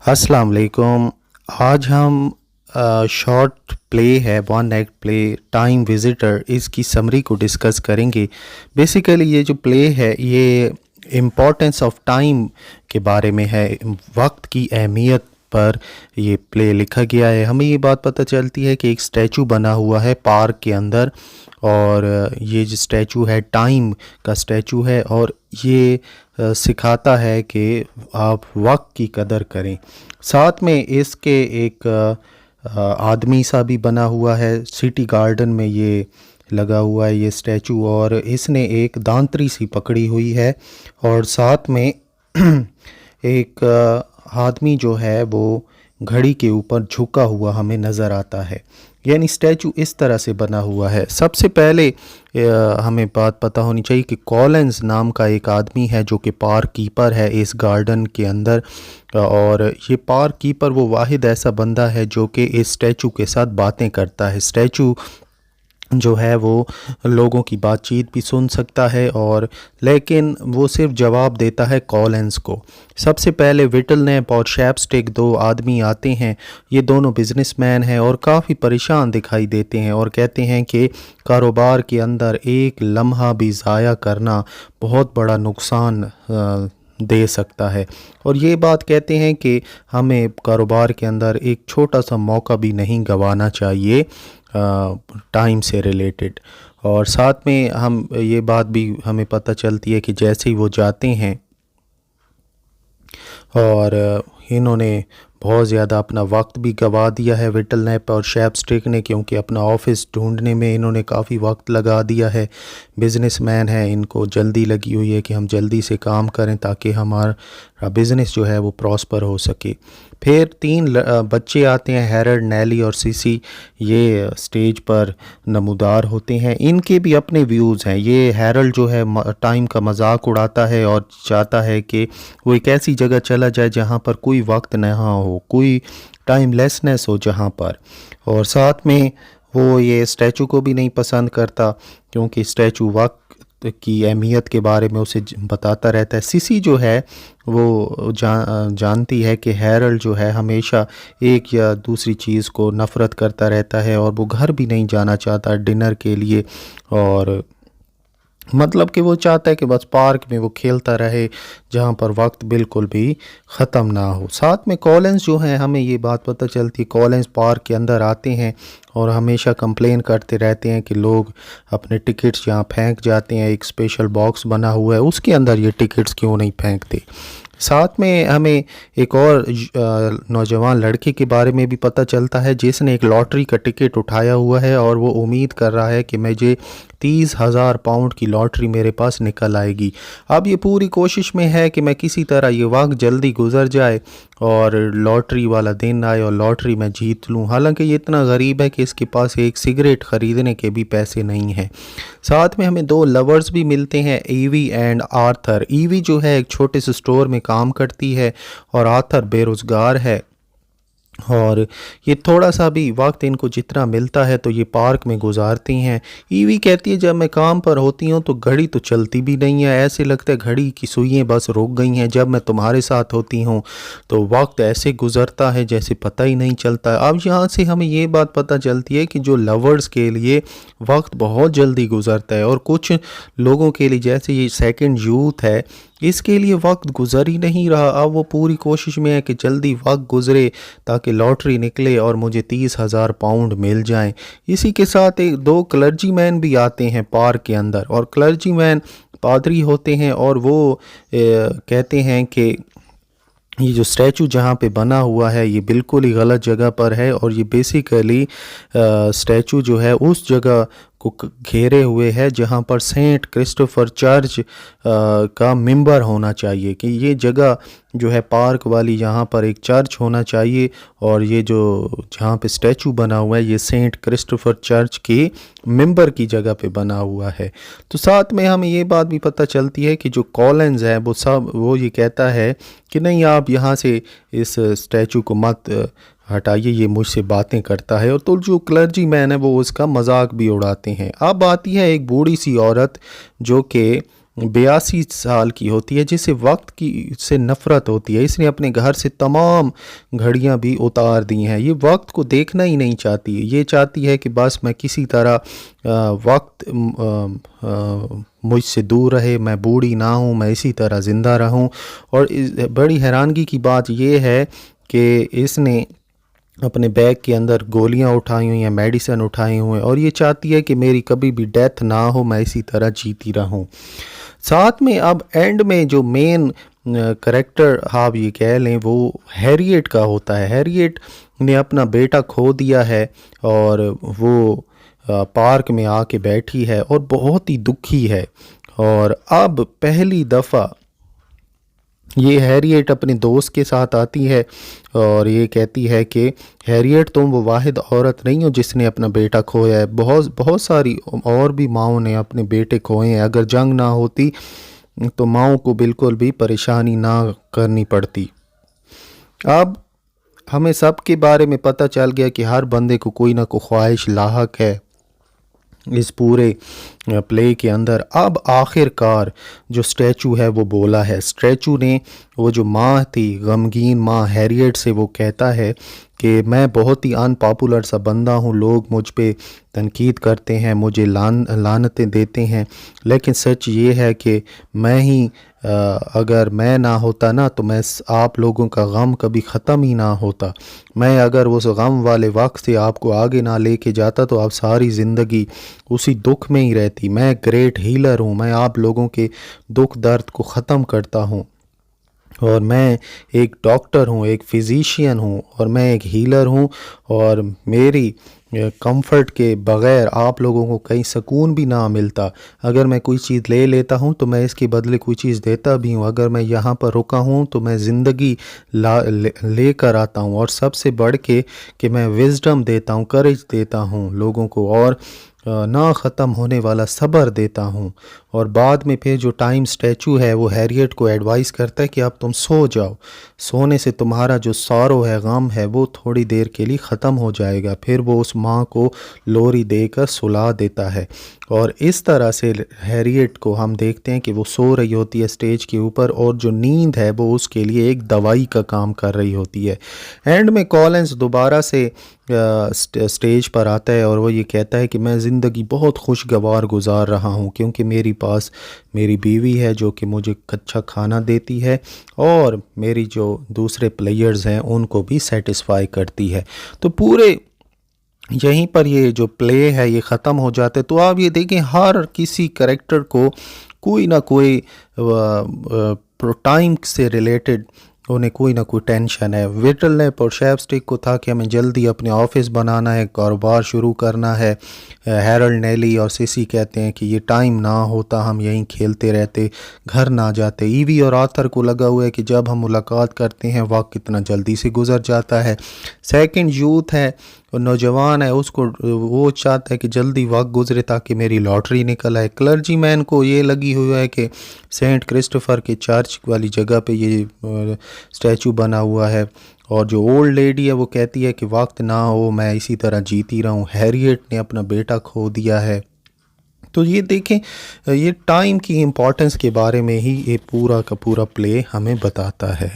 अस्सलाम वालेकुम। आज हम शॉर्ट प्ले है, one act play time visitor, इसकी समरी को डिस्कस करेंगे। बेसिकली ये जो प्ले है ये इम्पोर्टेंस ऑफ टाइम के बारे में है, वक्त की अहमियत पर ये प्ले लिखा गया है। हमें ये बात पता चलती है कि एक स्टैचू बना हुआ है पार्क के अंदर, और ये जो स्टैचू है टाइम का स्टैचू है, और ये सिखाता है कि आप वक्त की कदर करें। साथ में इसके एक आदमी सा भी बना हुआ है, सिटी गार्डन में ये लगा हुआ है ये स्टैचू, और इसने एक दांतरी सी पकड़ी हुई है, और साथ में एक आदमी जो है वो घड़ी के ऊपर झुका हुआ हमें नज़र आता है। यानी स्टैचू इस तरह से बना हुआ है। सबसे पहले हमें बात पता होनी चाहिए कि कॉलिंस नाम का एक आदमी है जो कि पार्क कीपर है इस गार्डन के अंदर, और ये पार्क कीपर वो वाहिद ऐसा बंदा है जो कि इस स्टैचू के साथ बातें करता है। स्टैचू जो है वो लोगों की बातचीत भी सुन सकता है, और लेकिन वो सिर्फ जवाब देता है कॉलिंस को। सबसे पहले विटलनैप और शैपस्टिक दो आदमी आते हैं। ये दोनों बिजनेसमैन हैं और काफ़ी परेशान दिखाई देते हैं, और कहते हैं कि कारोबार के अंदर एक लम्हा भी ज़ाया करना बहुत बड़ा नुकसान दे सकता है। और ये बात कहते हैं कि हमें कारोबार के अंदर एक छोटा सा मौका भी नहीं गंवाना चाहिए टाइम से रिलेटेड। और साथ में हम ये बात भी हमें पता चलती है कि जैसे ही वो जाते हैं, और इन्होंने बहुत ज़्यादा अपना वक्त भी गंवा दिया है विटलनैप और शैपस्टिक ने, क्योंकि अपना ऑफिस ढूंढने में इन्होंने काफ़ी वक्त लगा दिया है। बिजनेसमैन हैं, इनको जल्दी लगी हुई है कि हम जल्दी से काम करें ताकि हमारा बिज़नेस जो है वो प्रॉस्पर हो सके। फिर तीन बच्चे आते हैं, हैरल्ड, नेली और सीसी। ये स्टेज पर नमूदार होते हैं। इनके भी अपने व्यूज़ हैं। ये हैरल्ड जो है टाइम का मजाक उड़ाता है और चाहता है कि वो एक ऐसी जगह चला जाए जहाँ पर कोई वक्त ना हो, कोई टाइमलेसनेस हो जहाँ पर। और साथ में वो ये स्टैचू को भी नहीं पसंद करता, क्योंकि स्टैचू वक्त की अहमियत के बारे में उसे बताता रहता है। सिसी जो है वो जानती है कि हैरल्ड जो है हमेशा एक या दूसरी चीज़ को नफ़रत करता रहता है, और वो घर भी नहीं जाना चाहता डिनर के लिए, और मतलब कि वो चाहता है कि बस पार्क में वो खेलता रहे जहाँ पर वक्त बिल्कुल भी ख़त्म ना हो। साथ में कॉलिंस जो हैं, हमें ये बात पता चलती है कॉलिंस पार्क के अंदर आते हैं और हमेशा कंप्लेन करते रहते हैं कि लोग अपने टिकट्स यहाँ फेंक जाते हैं। एक स्पेशल बॉक्स बना हुआ है, उसके अंदर ये टिकट्स क्यों नहीं फेंकते। साथ में हमें एक और नौजवान लड़के के बारे में भी पता चलता है जिसने एक लॉटरी का टिकट उठाया हुआ है, और वो उम्मीद कर रहा है कि मुझे 30,000 पाउंड की लॉटरी मेरे पास निकल आएगी। अब ये पूरी कोशिश में है कि मैं किसी तरह ये वक्त जल्दी गुजर जाए और लॉटरी वाला दिन आए और लॉटरी में जीत लूँ। हालांकि ये इतना गरीब है कि इसके पास एक सिगरेट ख़रीदने के भी पैसे नहीं हैं। साथ में हमें दो लवर्स भी मिलते हैं, ईवी एंड आर्थर। ईवी जो है एक छोटे से स्टोर में काम करती है, और आर्थर बेरोज़गार है, और ये थोड़ा सा भी वक्त इनको जितना मिलता है तो ये पार्क में गुजारती हैं। ईवी कहती है जब मैं काम पर होती हूँ तो घड़ी तो चलती भी नहीं है, ऐसे लगता है घड़ी की सुइयाँ बस रुक गई हैं। जब मैं तुम्हारे साथ होती हूँ तो वक्त ऐसे गुजरता है जैसे पता ही नहीं चलता। अब यहाँ से हमें ये बात पता चलती है कि जो लवर्स के लिए वक्त बहुत जल्दी गुजरता है, और कुछ लोगों के लिए जैसे ये सेकंड यूथ है, इसके लिए वक्त गुजर ही नहीं रहा। अब वो पूरी कोशिश में है कि जल्दी वक्त गुजरे ताकि लॉटरी निकले और मुझे 30,000 पाउंड मिल जाएं। इसी के साथ एक दो क्लर्जी मैन भी आते हैं पार्क के अंदर, और क्लर्जी मैन पादरी होते हैं, और वो कहते हैं कि ये जो स्टैचू जहाँ पे बना हुआ है ये बिल्कुल ही गलत जगह पर है, और ये बेसिकली स्टैचू जो है उस जगह को घेरे हुए है जहाँ पर सेंट क्रिस्टोफर चर्च का मेंबर होना चाहिए, कि ये जगह जो है पार्क वाली यहाँ पर एक चर्च होना चाहिए, और ये जो जहाँ पे स्टैचू बना हुआ है ये सेंट क्रिस्टोफर चर्च के मेंबर की जगह पे बना हुआ है। तो साथ में हमें ये बात भी पता चलती है कि जो कॉलिंस है वो ये कहता है कि नहीं, आप यहाँ से इस स्टैचू को मत हटाइए, ये मुझसे बातें करता है। और तो जो क्लर्जी मैन है वो उसका मजाक भी उड़ाते हैं। अब आती है एक बूढ़ी सी औरत जो कि 82 साल की होती है, जिसे वक्त की से नफ़रत होती है। इसने अपने घर से तमाम घड़ियां भी उतार दी हैं। ये वक्त को देखना ही नहीं चाहती, ये चाहती है कि बस मैं किसी तरह वक्त मुझसे दूर रहे, मैं बूढ़ी ना हूँ, मैं इसी तरह ज़िंदा रहूँ। और बड़ी हैरानगी की बात यह है कि इसने अपने बैग के अंदर गोलियां उठाई हुई हैं, मेडिसिन उठाई हुई हैं, और ये चाहती है कि मेरी कभी भी डेथ ना हो, मैं इसी तरह जीती रहूं। साथ में अब एंड में जो मेन करेक्टर आप ये कह लें वो हैरियट का होता है। हैरियट ने अपना बेटा खो दिया है और वो पार्क में आके बैठी है और बहुत ही दुखी है। और अब पहली दफ़ा ये हैरियट अपने दोस्त के साथ आती है और ये कहती है कि हैरियट तुम वो वाहिद औरत नहीं हो जिसने अपना बेटा खोया है, बहुत बहुत सारी और भी माओं ने अपने बेटे खोए हैं। अगर जंग ना होती तो माओं को बिल्कुल भी परेशानी ना करनी पड़ती। अब हमें सब के बारे में पता चल गया कि हर बंदे को कोई ना कोई ख्वाहिश लाहक है इस पूरे प्ले के अंदर। अब आखिरकार जो स्टैचू है वो बोला है। स्टैचू ने, वो जो माँ थी, गमगीन माँ हैरियट से वो कहता है कि मैं बहुत ही अनपॉपुलर सा बंदा हूँ, लोग मुझ पे तनकीद करते हैं, मुझे लानतें देते हैं, लेकिन सच ये है कि मैं ही अगर मैं ना होता ना तो मैं आप लोगों का गम कभी ख़त्म ही ना होता। मैं अगर उस गम वाले वक्त से आपको आगे ना लेके जाता तो आप सारी ज़िंदगी उसी दुख में ही रहती। मैं ग्रेट हीलर हूँ, मैं आप लोगों के दुख दर्द को ख़त्म करता हूँ, और मैं एक डॉक्टर हूँ, एक फिजिशियन हूँ, और मैं एक हीलर हूँ। और मेरी कंफर्ट के बग़ैर आप लोगों को कहीं सुकून भी ना मिलता। अगर मैं कोई चीज़ ले लेता हूँ तो मैं इसके बदले कोई चीज़ देता भी हूँ। अगर मैं यहाँ पर रुका हूँ तो मैं ज़िंदगी ले कर आता हूँ, और सबसे बढ़ के कि मैं विज़डम देता हूँ, करेज देता हूँ लोगों को, और ना ख़त्म होने वाला सब्र देता हूँ। और बाद में फिर जो टाइम स्टैचू है वो हैरियट को एडवाइस करता है कि अब तुम सो जाओ, सोने से तुम्हारा जो सौरो है, गम है, वो थोड़ी देर के लिए ख़त्म हो जाएगा। फिर वो उस माँ को लोरी देकर सुला देता है, और इस तरह से हैरियट को हम देखते हैं कि वो सो रही होती है स्टेज के ऊपर, और जो नींद है वो उसके लिए एक दवाई का काम कर रही होती है। एंड में कॉलिंस दोबारा से स्टेज पर आता है और वो ये कहता है कि मैं ज़िंदगी बहुत खुशगवार गुजार रहा हूँ, क्योंकि मेरी पास मेरी बीवी है जो कि मुझे अच्छा खाना देती है, और मेरी जो दूसरे प्लेयर्स हैं उनको भी सेटिस्फाई करती है। तो पूरे यहीं पर ये जो प्ले है ये ख़त्म हो जाता है। तो आप ये देखें, हर किसी करेक्टर को कोई ना कोई टाइम से रिलेटेड उन्हें कोई ना कोई टेंशन है। विटलनेप और शैपस्टिक को था कि हमें जल्दी अपने ऑफिस बनाना है, कारोबार शुरू करना है। हैरल्ड, नेली और सिसी कहते हैं कि ये टाइम ना होता हम यहीं खेलते रहते, घर ना जाते। ईवी और आर्थर को लगा हुआ है कि जब हम मुलाकात करते हैं वक्त कितना जल्दी से गुजर जाता है। सेकंड यूथ है, नौजवान है, उसको वो चाहता है कि जल्दी वक्त गुजरे ताकि मेरी लॉटरी निकल आए। क्लर्जी मैन को ये लगी हुई है कि सेंट क्रिस्टोफर के चर्च वाली जगह पे ये स्टैचू बना हुआ है। और जो ओल्ड लेडी है वो कहती है कि वक्त ना हो, मैं इसी तरह जीती रहूं। हैरियट ने अपना बेटा खो दिया है। तो ये देखें, ये टाइम की इम्पोर्टेंस के बारे में ही ये पूरा का पूरा प्ले हमें बताता है।